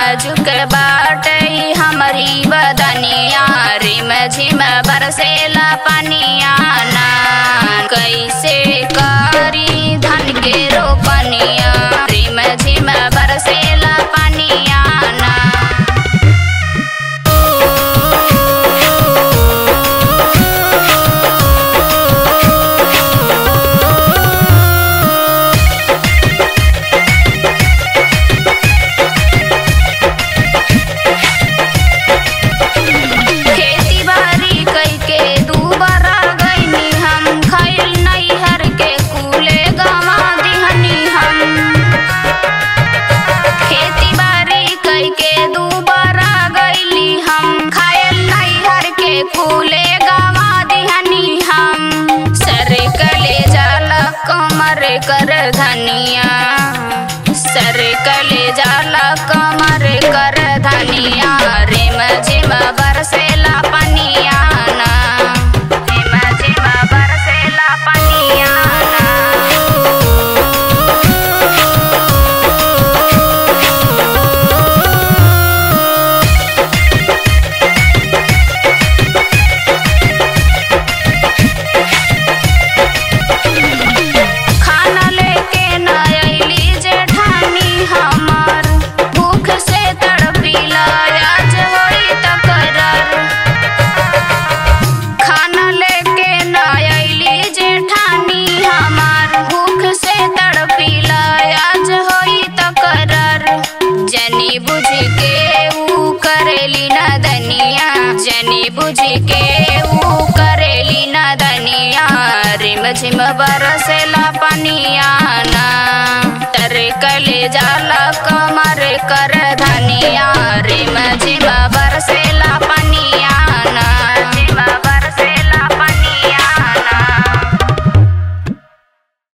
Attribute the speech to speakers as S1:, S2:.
S1: नाजुक बाटे हमारी बदनिया रिम झिम बरसेला पनिया ना कैसे करी धन के रोपनिया रिम झिम बरसेला पनिया ना। फूले गवा दिहनी हम सर कले जाला कमर कर धनिया सर कले जाला कमर कर धनिया रिम झिम बरसेला पनिया ना रिम झिम बरसेला पनिया ना। जनी बुझ के ऊ करेली नदनिया जनी बुझ के ऊ करेली नदनिया रिम झिम बरसेला पनिया ना तर कले जाला कमर कर धनिया रिम झिम बरसे